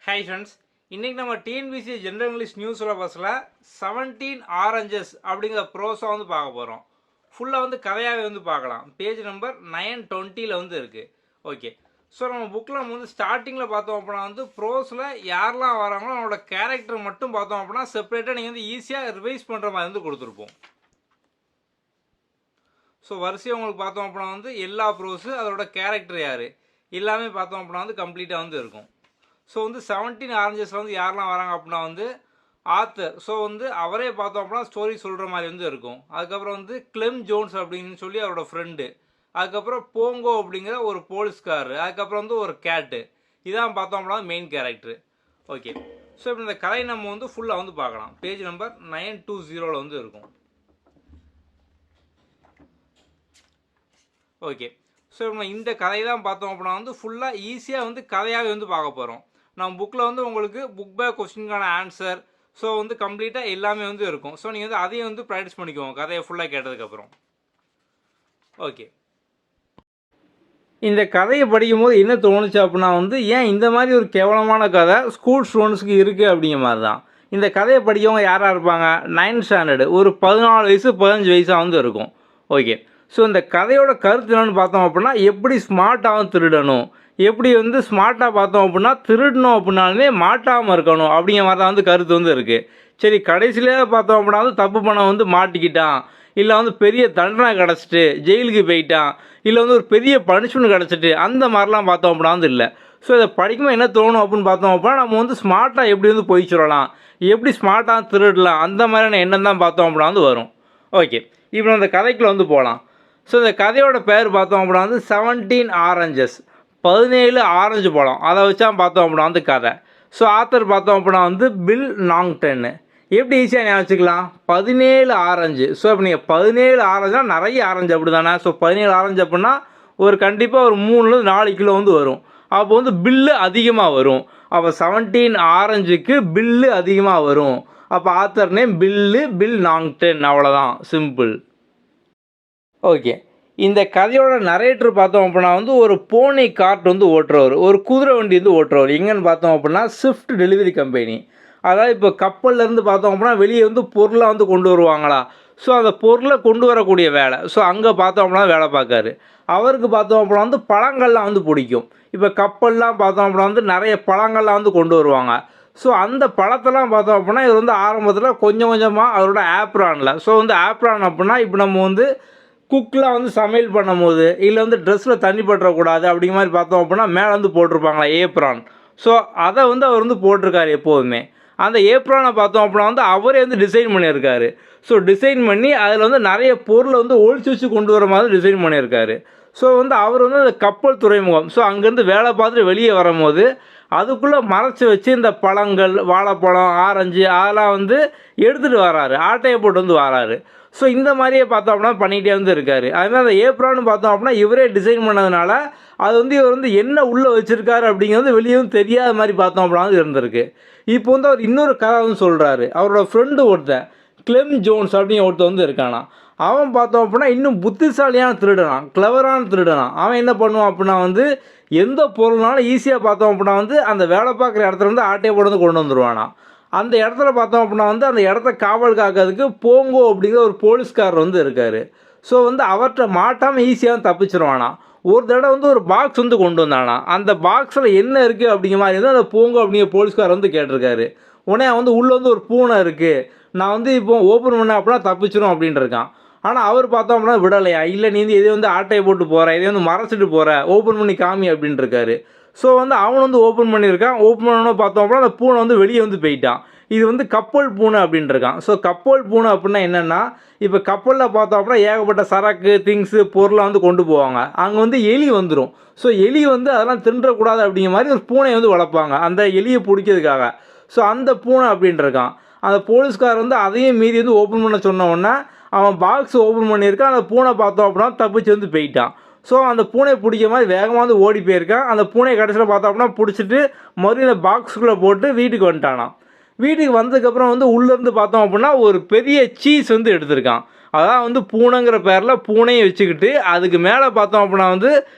Hi friends, இன்றைக்கி நம்ம TNPSC general English நியூஸில் பஸ்ஸில் 17 ஆரஞ்சஸ் அப்படிங்கிற ப்ரோஸை வந்து பார்க்க போகிறோம். ஃபுல்லாக வந்து கதையாகவே வந்து பார்க்கலாம். பேஜ் நம்பர் 920 வந்து இருக்குது. ஓகே, ஸோ நம்ம புக்கில் நம்ம வந்து ஸ்டார்டிங்கில் பார்த்தோம் அப்படின்னா வந்து ப்ரோஸில் யாரெல்லாம் வராங்களோ அவங்களோட கேரக்டர் மட்டும் பார்த்தோம் அப்படின்னா செப்பரேட்டாக நீங்கள் வந்து ஈஸியாக ரிவைஸ் பண்ணுற மாதிரி வந்து கொடுத்துருப்போம். ஸோ வரிசையாக உங்களுக்கு பார்த்தோம் அப்படின்னா வந்து எல்லா ப்ரோஸு அதோட கேரக்டர் யார் எல்லாமே பார்த்தோம் அப்படின்னா வந்து கம்ப்ளீட்டாக வந்து இருக்கும். ஸோ வந்து 17 ஆரஞ்சஸில் வந்து யாரெல்லாம் வராங்க அப்படின்னா வந்து ஆத்தர். ஸோ வந்து அவரே பார்த்தோம் அப்படின்னா ஸ்டோரி சொல்கிற மாதிரி வந்து இருக்கும். அதுக்கப்புறம் வந்து கிளெம் ஜோன்ஸ் அப்படின்னு சொல்லி அவரோட ஃப்ரெண்டு. அதுக்கப்புறம் போங்கோ அப்படிங்கிற ஒரு போலீஸ்காரரு. அதுக்கப்புறம் வந்து ஒரு கேட்டு. இதான் பார்த்தோம் அப்படின்னா மெயின் கேரக்டர். ஓகே, ஸோ இப்போ இந்த கதை நம்ம வந்து ஃபுல்லாக வந்து பார்க்கலாம். பேஜ் நம்பர் 920 வந்து இருக்கும். ஓகே, ஸோ நம்ம இந்த கதையை தான் பார்த்தோம் அப்படின்னா வந்து ஃபுல்லாக ஈஸியாக வந்து கதையாகவே வந்து பார்க்க போகிறோம். நம்ம புக்கில் வந்து உங்களுக்கு புக் பேக் கொஸ்டினுக்கான ஆன்சர் ஸோ வந்து கம்ப்ளீட்டாக எல்லாமே வந்து இருக்கும். ஸோ நீங்கள் வந்து அதையும் வந்து ப்ராக்டிஸ் பண்ணிக்கோங்க கதையை ஃபுல்லாக கேட்டதுக்கப்புறம். ஓகே, இந்த கதையை படிக்கும்போது என்ன தோணுச்சு அப்படின்னா வந்து ஏன் இந்த மாதிரி ஒரு கேவலமான கதை ஸ்கூல் ஸ்டூடெண்ட்ஸுக்கு இருக்குது அப்படிங்கிற மாதிரி தான். இந்த கதையை படிக்கவங்க யாராக இருப்பாங்க? 9th ஸ்டாண்டர்டு, ஒரு 14 வயசு 15 வயசாக வந்து இருக்கும். ஓகே, ஸோ இந்த கதையோட கருத்து என்னென்னு பார்த்தோம் அப்படின்னா எப்படி ஸ்மார்ட்டாகவும் திருடணும், எப்படி வந்து ஸ்மார்ட்டாக பார்த்தோம் அப்படின்னா திருடணும் அப்படின்னாலுமே மாட்டாமல் இருக்கணும் அப்படிங்கிற மாதிரி தான் வந்து கருத்து வந்து இருக்குது. சரி, கடைசியிலே பார்த்தோம் அப்படின்னா வந்து தப்பு பண்ண வந்து மாட்டிக்கிட்டான், இல்லை வந்து பெரிய தண்டனை கிடச்சிட்டு ஜெயிலுக்கு போயிட்டான், இல்லை வந்து ஒரு பெரிய பனிஷ்மெண்ட் கிடச்சிட்டு அந்த மாதிரிலாம் பார்த்தோம் அப்படின்னா வந்து இல்லை. ஸோ இதை படிக்கும்போது என்ன தோணும் அப்படின்னு பார்த்தோம் அப்படின்னா நம்ம வந்து ஸ்மார்ட்டாக எப்படி வந்து போய் சொல்லலாம், எப்படி ஸ்மார்ட்டாக திருடலாம், அந்த மாதிரியான எண்ணம் தான் பார்த்தோம் அப்படின்னா வந்து வரும். ஓகே, இப்போ அந்த கதைக்குள்ள வந்து போகலாம். ஸோ இந்த கதையோட பேர் பார்த்தோம் அப்படின்னா வந்து 17 ஆரஞ்சஸ், 17 ஆரஞ்சு பழம். அதை வச்சா பார்த்தோம் அப்படின்னா வந்து கதை. ஸோ ஆத்தர் பார்த்தோம் அப்படின்னா வந்து பில் நாங்டன். எப்படி ஈஸியாக ஞாபகம் வச்சுக்கலாம்? 17 ஆரஞ்சு. ஸோ இப்போ நீங்கள் 17 ஆரஞ்சுனா நிறைய ஆரஞ்சு அப்படி தானே. ஸோ 17 ஆரஞ்சு அப்படின்னா ஒரு கண்டிப்பாக ஒரு 3-4 கிலோ வந்து வரும். அப்போ வந்து பில்லு அதிகமாக வரும். அப்போ 17 ஆரஞ்சுக்கு பில்லு அதிகமாக வரும். அப்போ ஆத்தர் நேம் பில் நாங்டன். அவ்வளோதான், சிம்பிள். ஓகே, இந்த கதையோட நரேட்டர் பார்த்தோம் அப்படின்னா வந்து ஒரு பூனை கார்ட் வந்து ஓட்டுறவர், ஒரு குதிரை வண்டி வந்து ஓட்டுறவர். எங்கன்னு பார்த்தோம் அப்படின்னா ஸ்விஃப்ட் டெலிவரி கம்பெனி. அதாவது இப்போ கப்பல்லேருந்து பார்த்தோம் அப்படின்னா வெளியே வந்து பொருளை வந்து கொண்டு வருவாங்களா, ஸோ அந்த பொருளை கொண்டு வரக்கூடிய வேலை. ஸோ அங்கே பார்த்தோம் அப்படின்னா வேலை பார்க்காரு. அவருக்கு பார்த்தோம் அப்படின்னா வந்து பழங்கள்லாம் வந்து பிடிக்கும். இப்போ கப்பல்லாம் பார்த்தோம் அப்படின்னா வந்து நிறைய பழங்கள்லாம் வந்து கொண்டு வருவாங்க. ஸோ அந்த பழத்தெல்லாம் பார்த்தோம் அப்படின்னா இவர் வந்து ஆரம்பத்தில் கொஞ்சம் கொஞ்சமாக அவரோட ஆப்ரானில், ஸோ வந்து ஆப்ரான் அப்படின்னா இப்போ நம்ம வந்து குக்கெலாம் வந்து சமையல் பண்ணும் போது இல்லை வந்து ட்ரெஸ்ஸில் தண்ணி பற்றக்கூடாது அப்படிங்கிற மாதிரி பார்த்தோம் அப்படின்னா மேலே வந்து போட்டிருப்பாங்களா ஏப்ரான். ஸோ அதை வந்து அவர் வந்து போட்டிருக்காரு எப்போதுமே. அந்த ஏப்ரானை பார்த்தோம் அப்படின்னா வந்து அவரே வந்து டிசைன் பண்ணியிருக்காரு. ஸோ டிசைன் பண்ணி அதில் வந்து நிறைய பொருளை வந்து ஒழிச்சு வச்சு கொண்டு வர மாதிரி டிசைன் பண்ணியிருக்காரு. ஸோ வந்து அவர் வந்து அந்த கப்பல் துறைமுகம், ஸோ அங்கேருந்து வேலை பார்த்துட்டு வெளியே வரும்போது அதுக்குள்ளே மறைச்சி வச்சு இந்த பழங்கள், வாழைப்பழம், ஆரஞ்சு அதெல்லாம் வந்து எடுத்துகிட்டு வராரு, ஆட்டையை போட்டு வந்து வராரு. ஸோ இந்த மாதிரியே பார்த்தோம் அப்படின்னா பண்ணிகிட்டே வந்து இருக்காரு. அதுமாதிரி அந்த ஏப்ரான்னு பார்த்தோம் அப்படின்னா இவரே டிசைன் பண்ணதுனால அது வந்து இவர் வந்து என்ன உள்ளே வச்சுருக்காரு அப்படிங்கிறது வெளியே வந்து தெரியாத மாதிரி பார்த்தோம் அப்படின்னா இருந்திருக்கு. இப்போ வந்து அவர் இன்னொரு கதை வந்து சொல்கிறாரு. அவரோட ஃப்ரெண்டு ஒருத்தன் கிளெம் ஜோன்ஸ் அப்படிங்கிற ஒருத்தர் வந்து இருக்கானா. அவன் பார்த்தோம் அப்படின்னா இன்னும் புத்திசாலியான திருடனான், கிளவரான திருடனான். அவன் என்ன பண்ணுவான் அப்படின்னா வந்து எந்த பொருள்னாலும் ஈஸியாக பார்த்தோம் அப்படின்னா வந்து அந்த வேலை பார்க்குற இடத்துல வந்து ஆட்டையை போட்டு வந்து கொண்டு வந்துடுவானா. அந்த இடத்துல பார்த்தோம் அப்படின்னா வந்து அந்த இடத்த காவல் காக்கிறதுக்கு போங்கோ அப்படிங்கிற ஒரு போலீஸ்காரர் வந்து இருக்கார். ஸோ வந்து அவர்கிட்ட மாட்டாமல் ஈஸியாக தப்பிச்சிருவானா. ஒரு தடவை வந்து ஒரு பாக்ஸ் வந்து கொண்டு வந்தானா. அந்த பாக்ஸில் என்ன இருக்குது அப்படிங்கிற மாதிரி வந்து அந்த போங்கோ அப்படிங்கிற போலீஸ்காரர் வந்து கேட்டிருக்காரு. உடனே வந்து உள்ளே வந்து ஒரு பூனை இருக்குது, நான் வந்து இப்போ ஓப்பன் பண்ண அப்படின்னா தப்பிச்சிரும் அப்படின்ட்டு இருக்கான். ஆனால் அவர் பார்த்தோம் அப்படின்னா விடலையா, இல்லை நீ வந்து இதை வந்து ஆட்டையை போட்டு போகிற, இதை வந்து மறைச்சிட்டு போகிற, ஓப்பன் பண்ணி காமி அப்படின்ட்டு இருக்காரு. ஸோ வந்து அவன் வந்து ஓப்பன் பண்ணியிருக்கான். ஓப்பன் பண்ணணும் பார்த்தோம் அப்படின்னா அந்த பூனை வந்து வெளியே வந்து போயிட்டான். இது வந்து கப்பல் பூனை அப்படின்ட்டு இருக்கான். ஸோ கப்பல் பூனை அப்படின்னா என்னென்னா இப்போ கப்பலில் பார்த்தோம் அப்படின்னா ஏகப்பட்ட சரக்கு திங்ஸு பொருளை வந்து கொண்டு போவாங்க. அங்கே வந்து எலி வந்துடும். ஸோ எலி வந்து அதெல்லாம் தின்றக்கூடாது அப்படிங்கிற மாதிரி ஒரு பூனையை வந்து வளர்ப்பாங்க அந்த எலியை பிடிக்கிறதுக்காக. ஸோ அந்த பூனை அப்படின்ட்டு இருக்கான். அந்த போலீஸ்கார் வந்து அதையும் மீறி வந்து ஓப்பன் பண்ண சொன்ன உடனே அவன் பாக்ஸ் ஓப்பன் பண்ணியிருக்கான். அந்த பூனை பார்த்தோம் அப்படின்னா தப்பிச்சு வந்து போயிட்டான். ஸோ அந்த பூனையை பிடிக்கிற மாதிரி வேகமாக வந்து ஓடி போயிருக்கான். அந்த பூனையை கடைசியில் பார்த்தோம் அப்படின்னா பிடிச்சிட்டு மறுபடியும் அந்த பாக்ஸுக்குள்ளே போட்டு வீட்டுக்கு வந்துட்டானான். வீட்டுக்கு வந்ததுக்கப்புறம் வந்து உள்ளேருந்து பார்த்தோம் அப்படின்னா ஒரு பெரிய சீஸ் வந்து எடுத்திருக்கான். அதான் வந்து பூனைங்கிற பேரில் பூனையை வச்சுக்கிட்டு அதுக்கு மேலே பார்த்தோம் அப்படின்னா வந்து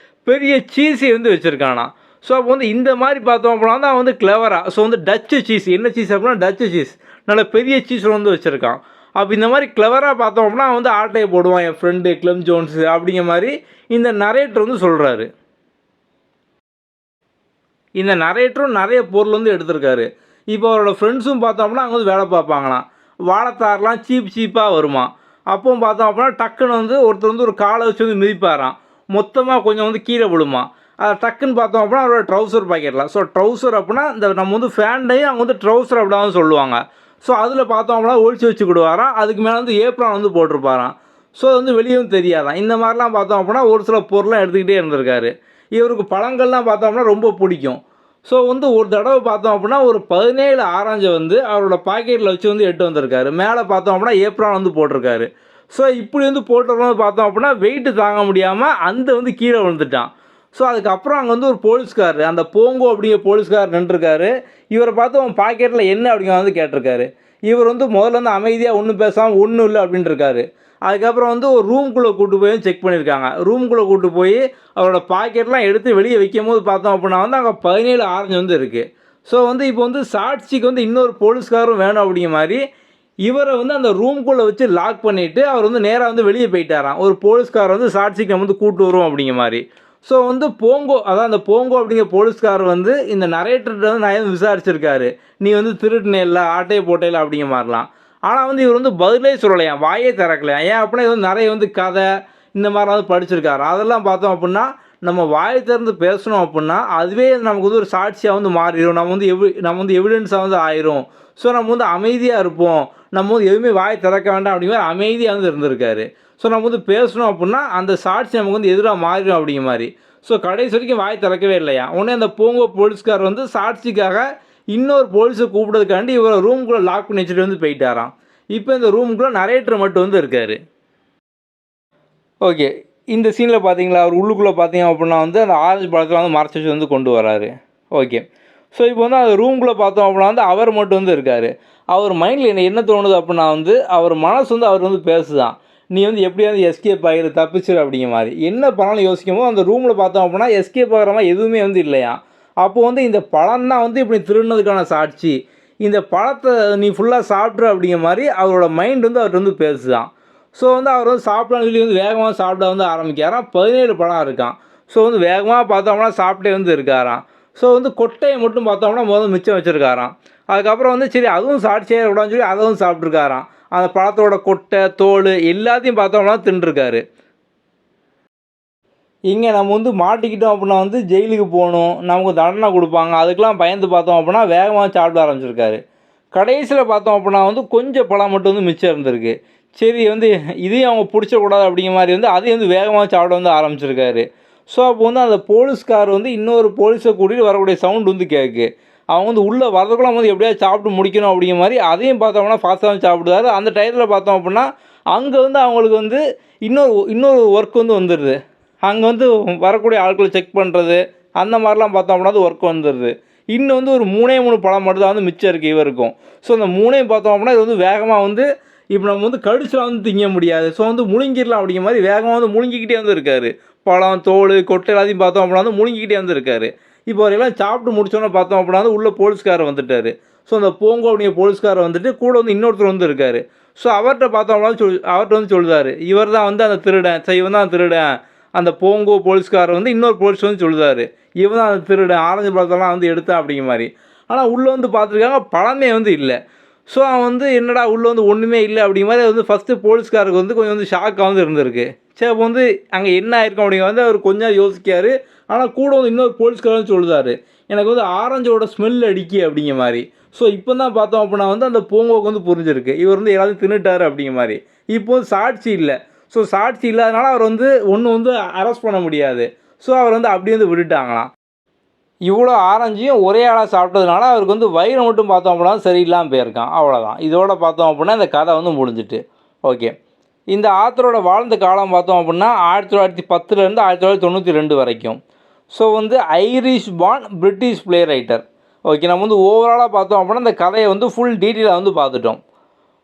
பெரிய சீஸை வந்து வச்சுருக்கானா. ஸோ அப்போ வந்து இந்த மாதிரி பார்த்தோம் அப்படின்னா தான் வந்து கிளவராக ஸோ வந்து டச்சு சீஸ் என்ன சீஸ் அப்படின்னா டச்சு சீஸ் நல்ல பெரிய சீஸ் வந்து வச்சுருக்கான். அப்போ இந்த மாதிரி கிளவராக பார்த்தோம் அப்படின்னா வந்து ஆட்டையை போடுவான் என் ஃப்ரெண்டு கிளம் ஜோன்ஸு அப்படிங்கிற மாதிரி இந்த நரேட்டர் வந்து சொல்கிறாரு. இந்த நரேட்டரும் நிறைய பொருள் வந்து எடுத்திருக்காரு. இப்போ அவரோட ஃப்ரெண்ட்ஸும் பார்த்தோம்னா அங்கே வந்து வேலை பார்ப்பாங்களாம். வாழைத்தாரெலாம் சீப்பாக வருமா. அப்பவும் பார்த்தோம் அப்படின்னா டக்குன்னு வந்து ஒருத்தர் வந்து ஒரு காலை வச்சு வந்து மிதிப்பாராம். மொத்தமாக கொஞ்சம் வந்து கீழே விழுமா. அதை டக்குன்னு பார்த்தோம் அப்படின்னா அவரோட ட்ரௌசர் பாக்கெட்டில். ஸோ ட்ரௌசர் அப்படின்னா இந்த நம்ம வந்து ஃபேண்டையும் அவங்க வந்து ட்ரௌசர் அப்படிதான் சொல்லுவாங்க. ஸோ அதில் பார்த்தோம் அப்படின்னா ஒழிச்சு வச்சுக்கிடுவாராம். அதுக்கு மேலே வந்து ஏப்ரான் வந்து போட்டிருப்பாராம். ஸோ அது வந்து வெளியும் தெரியாதான். இந்த மாதிரிலாம் பார்த்தோம் அப்படின்னா ஒரு சில பொருள்லாம் எடுத்துக்கிட்டே இருந்திருக்காரு. இவருக்கு பழங்கள்லாம் பார்த்தோம்னா ரொம்ப பிடிக்கும். ஸோ வந்து ஒரு தடவை பார்த்தோம் அப்படின்னா ஒரு 17 ஆரஞ்சை வந்து அவரோட பாக்கெட்டில் வச்சு வந்து எட்டு வந்திருக்காரு. மேலே பார்த்தோம் அப்படின்னா ஏப்ரான் வந்து போட்டிருக்காரு. ஸோ இப்படி வந்து போட்டுறோம்னு பார்த்தோம் அப்படின்னா வெயிட்டு தாங்க முடியாமல் அந்த வந்து கீழே விழுந்துட்டான். ஸோ அதுக்கப்புறம் அங்கே வந்து ஒரு போலீஸ்கார் அந்த போங்கோ அப்படிங்கிற போலீஸ்கார் நின்றுருக்காரு. இவரை பார்த்து அவன் பாக்கெட்டில் என்ன அப்படிங்கிற வந்து கேட்டிருக்காரு. இவர் வந்து முதல்ல வந்து அமைதியாக ஒன்றும் பேசாமல் ஒன்றும் இல்லை அப்படின்ட்டு இருக்காரு. அதுக்கப்புறம் வந்து ஒரு ரூம்குள்ளே கூட்டு போய் செக் பண்ணியிருக்காங்க. ரூம்குள்ளே கூட்டு போய் அவரோட பாக்கெட்லாம் எடுத்து வெளியே வைக்கும் போது பார்த்தோம் அப்படின்னா வந்து அங்கே 17 ஆரஞ்சு வந்து இருக்குது. ஸோ வந்து இப்போ வந்து சாட்சிக்கு வந்து இன்னொரு போலீஸ்காரும் வேணும் அப்படிங்கிற மாதிரி இவரை வந்து அந்த ரூம்குள்ளே வச்சு லாக் பண்ணிவிட்டு அவர் வந்து நேராக வந்து வெளியே போயிட்டாராம். ஒரு போலீஸ்கார் வந்து சாட்சிக்கு நம்ம வந்து கூட்டு வருவோம் அப்படிங்கிற மாதிரி. ஸோ வந்து போங்கோ அதான் அந்த போங்கோ அப்படிங்கிற போலீஸ்கார் வந்து இந்த நரேட்டர்கிட்ட வந்து நான் விசாரிச்சிருக்காரு. நீ வந்து திருட்டுனே இல்லை ஆட்டையை போட்டையில் அப்படிங்கிற மாதிரிலாம். ஆனால் வந்து இவர் வந்து பதிலே சொல்லலையாம், வாயே திறக்கலையாம். ஏன் அப்படின்னா இது வந்து நிறைய வந்து கதை இந்த மாதிரிலாம் வந்து படிச்சிருக்காரு. அதெல்லாம் பார்த்தோம் அப்படின்னா நம்ம வாயை திறந்து பேசணும் அப்படின்னா அதுவே நமக்கு வந்து ஒரு சாட்சியாக வந்து மாறிடும். நம்ம வந்து எவிடன்ஸாக வந்து ஆயிரும். ஸோ நம்ம வந்து அமைதியாக இருப்போம். நம்ம வந்து எதுவுமே வாயை திறக்க வேண்டாம் அப்படிங்கிற மாதிரி அமைதியாக வந்து இருந்திருக்காரு. ஸோ நம்ம வந்து பேசணும் அப்படின்னா அந்த சாட்சி நமக்கு வந்து எதிராக மாறிடும் அப்படிங்கிற மாதிரி. ஸோ கடைசி வரைக்கும் வாய் திறக்கவே இல்லையா. உடனே அந்த போங்கோ போலீஸ்கார் வந்து சாட்சிக்காக இன்னொரு போலீஸை கூப்பிடுறதுக்காண்டி இவரை ரூம்குள்ளே லாக் பண்ணி வச்சுட்டு வந்து போயிட்டாராம். இப்போ இந்த ரூமுக்குள்ளே நரேட்டர் மட்டும் வந்து இருக்கார். ஓகே, இந்த சீனில் பார்த்தீங்களா அவர் உள்ளுக்குள்ளே பார்த்தீங்க அப்படின்னா வந்து அந்த ஆரஞ்சு பழத்தில் வந்து மறைச்சி வச்சு வந்து கொண்டு வராரு. ஓகே, ஸோ இப்போ வந்து அந்த ரூம்குள்ளே பார்த்தோம் அப்படின்னா வந்து அவர் மட்டும் வந்து இருக்கார். அவர் மைண்டில் என்ன தோணுது அப்படின்னா வந்து அவர் மனசு வந்து அவர் வந்து பேசுதான், நீ வந்து எப்படியாவது எஸ்கேப் ஆகிரு தப்பிச்சிரு அப்படிங்கிற மாதிரி. என்ன பண்ணாலும் யோசிக்கும் போது அந்த ரூமில் பார்த்தோம் அப்படின்னா எஸ்கேப் ஆகிற மாதிரி எதுவுமே வந்து இல்லையா. அப்போ வந்து இந்த பழம் தான் வந்து இப்படி திருடினதுக்கான சாட்சி. இந்த பழத்தை நீ ஃபுல்லாக சாப்பிட்ரு அப்படிங்கிற மாதிரி அவரோட மைண்ட் வந்து அவர்கிட்ட வந்து பேசுதான். ஸோ வந்து அவர் வந்து சாப்பிடலான்னு சொல்லி வந்து வேகமாக சாப்பிட வந்து ஆரம்பிக்காராம். 17 பழம் இருக்கான். ஸோ வந்து வேகமாக பார்த்தோம்னா சாப்பிட்டே வந்து இருக்காராம். ஸோ வந்து கொட்டையை மட்டும் பார்த்தோம்னா முதல்ல மிச்சம் வச்சுருக்காராம். அதுக்கப்புறம் வந்து சரி அதுவும் சாட்சியாக கூடாதுன்னு சொல்லி அதை வந்து சாப்பிட்ருக்காராம். அந்த பழத்தோட கொட்டை தோல் எல்லாத்தையும் பார்த்தோம்னா தின்றுருக்காரு. இங்கே நம்ம வந்து மாட்டிக்கிட்டோம் அப்படின்னா வந்து ஜெயிலுக்கு போகணும், நமக்கு தண்டனை கொடுப்பாங்க, அதுக்கெலாம் பயந்து பார்த்தோம் அப்படின்னா வேகமாக சாப்பிட ஆரம்பிச்சிருக்காரு. கடைசியில் பார்த்தோம் அப்படின்னா வந்து கொஞ்சம் பழம் மட்டும் வந்து மிச்சம் இருந்திருக்கு. சரி வந்து இதையும் அவங்க பிடிச்சக்கூடாது அப்படிங்கிற மாதிரி வந்து அதையும் வந்து வேகமாக சாப்பிட வந்து ஆரம்பிச்சிருக்காரு. ஸோ அப்போ வந்து அந்த போலீஸ்கார் வந்து இன்னொரு போலீஸை கூட்டிகிட்டு வரக்கூடிய சவுண்ட் வந்து கேட்கு. அவங்க வந்து உள்ளே வரதுக்குள்ள வந்து எப்படியாவது சாப்பிட்டு முடிக்கணும் அப்படிங்கிற மாதிரி அதையும் பார்த்தோம்னா ஃபாஸ்ட்டாக சாப்பிடுவார். அந்த டயத்தில் பார்த்தோம் அப்படின்னா அங்கே வந்து அவங்களுக்கு வந்து இன்னொரு ஒர்க் வந்து வந்துடுது. அங்கே வந்து வரக்கூடிய ஆட்களை செக் பண்ணுறது அந்த மாதிரிலாம் பார்த்தோம் அப்படின்னா அது ஒர்க் வந்துடுது. இன்னும் வந்து ஒரு 3 பழம் மட்டும் தான் வந்து மிச்சம் இருக்குது இவருக்கும். ஸோ அந்த 3 பார்த்தோம் அப்படின்னா இது வந்து வேகமாக வந்து இப்போ நம்ம வந்து கடிச்சுலாம் வந்து திங்க முடியாது. ஸோ வந்து முழுங்கிடலாம் அப்படிங்கிற மாதிரி வேகமாக வந்து முழுங்கிக்கிட்டே வந்து இருக்கார். பழம் தோல் கொட்டை எல்லாத்தையும் பார்த்தோம் அப்படின்னா வந்து முழுங்கிக்கிட்டே வந்து இருக்கார். இப்போ அவரெல்லாம் சாப்பிட்டு முடிச்சோன்னே பார்த்தோம் அப்படின்னா வந்து உள்ள போலீஸ்காரர் வந்துட்டார். ஸோ அந்த போங்கோ அப்படிங்கிற போலீஸ்காரர் வந்துட்டு கூட வந்து இன்னொருத்தர் வந்து இருக்கார். ஸோ அவர்கிட்ட பார்த்தோம் அப்படின்னா அவர்கிட்ட வந்து சொல்லுதார், இவர் தான் வந்து அந்த திருடன், சரி இவன் தான் திருடன். அந்த போங்கோ போலீஸ்காரர் வந்து இன்னொரு போலீஸ் வந்து சொல்லுதார், இவன் தான் அந்த திருடன் ஆரஞ்சு பழத்தெல்லாம் வந்து எடுத்தான் அப்படிங்கிற மாதிரி. ஆனால் உள்ளே வந்து பார்த்துருக்காங்க பழமே வந்து இல்லை. ஸோ அவன் வந்து என்னடா உள்ளே வந்து ஒன்றுமே இல்லை அப்படிங்கிற மாதிரி வந்து ஃபஸ்ட்டு போலீஸ்காருக்கு வந்து கொஞ்சம் வந்து ஷாக்காக வந்து இருந்திருக்கு. சரி அப்போ வந்து அங்கே என்ன ஆயிருக்கும் அப்படிங்கிற வந்து அவர் கொஞ்சம் யோசிக்கார். ஆனால் கூட வந்து இன்னொரு போலீஸ்காரர் வந்து சொல்லுதார், எனக்கு வந்து ஆரஞ்சோட ஸ்மெல் அடிக்கி அப்படிங்கிற மாதிரி. ஸோ இப்போ தான் பார்த்தோம் அப்படின்னா வந்து அந்த போங்கோக்கு வந்து புரிஞ்சிருக்கு, இவர் வந்து எல்லாத்தையும் தின்னுட்டார் அப்படிங்கிற மாதிரி. இப்போ வந்து சாட்சி இல்லை. ஸோ சாட்சி இல்லாதனால அவர் வந்து ஒன்றும் வந்து அரெஸ்ட் பண்ண முடியாது. ஸோ அவர் வந்து அப்படியே வந்து விட்டுட்டாங்களாம். இவ்வளோ ஆரஞ்சையும் ஒரே ஆளாக சாப்பிட்டதுனால அவருக்கு வந்து வயிறு மட்டும் பார்த்தோம் அப்படின்னா சரியில்லாமல் போயிருக்கான். அவ்வளோதான். இதோட பார்த்தோம் அப்படின்னா இந்த கதை வந்து முடிஞ்சிட்டு. ஓகே, இந்த ஆத்தரோட வாழ்ந்த காலம் பார்த்தோம் அப்படின்னா 1910 1992 வரைக்கும். ஸோ வந்து Irish born British play writer. Okay, நம்ம வந்து ஓவராலாக பார்த்தோம் அப்படின்னா இந்த கதையை வந்து ஃபுல் டீட்டெயிலாக வந்து பார்த்துட்டோம்.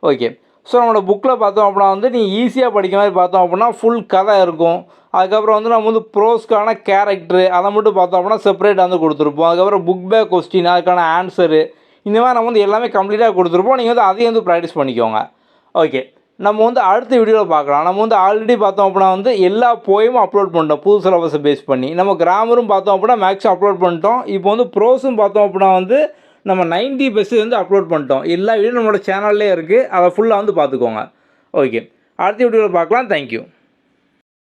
ஓகே, ஸோ நம்மளோட புக்கில் பார்த்தோம் அப்படின்னா வந்து நீ ஈஸியாக படிக்கிற மாதிரி பார்த்தோம் அப்படின்னா ஃபுல் கதை இருக்கும். அதுக்கப்புறம் வந்து நம்ம வந்து ப்ரோஸ்க்கான கேரக்டரு அதை மட்டும் பார்த்தோம் அப்படின்னா செப்பரேட் வந்து கொடுத்துருப்போம். அதுக்கப்புறம் புக் பேக் கொஸ்டின் அதுக்கான ஆன்சரு இந்த மாதிரி நம்ம வந்து எல்லாமே கம்ப்ளீட்டாக கொடுத்துருப்போம். நீங்கள் வந்து அதையும் வந்து ப்ராக்டிஸ் பண்ணிக்கோங்க. ஓகே, நம்ம வந்து அடுத்த வீடியோவில் பார்க்கலாம். நம்ம வந்து ஆல்ரெடி பார்த்தோம் அப்படின்னா வந்து எல்லா போயமும் அப்லோட் பண்ணிட்டோம் புது சிலபஸை பேஸ் பண்ணி. நம்ம கிராமரும் பார்த்தோம் அப்படின்னா மேக்ஸும் அப்லோட் பண்ணிட்டோம். இப்போ வந்து ப்ரோஸும் பார்த்தோம் அப்படின்னா வந்து நம்ம 90% வந்து அப்லோட் பண்ணிட்டோம். எல்லா வீடியோ நம்மளோட சேனல்லே இருக்குது. அதை ஃபுல்லாக வந்து பார்த்துக்கோங்க. ஓகே, அடுத்த வீடியோவில் பார்க்கலாம். தேங்க்யூ.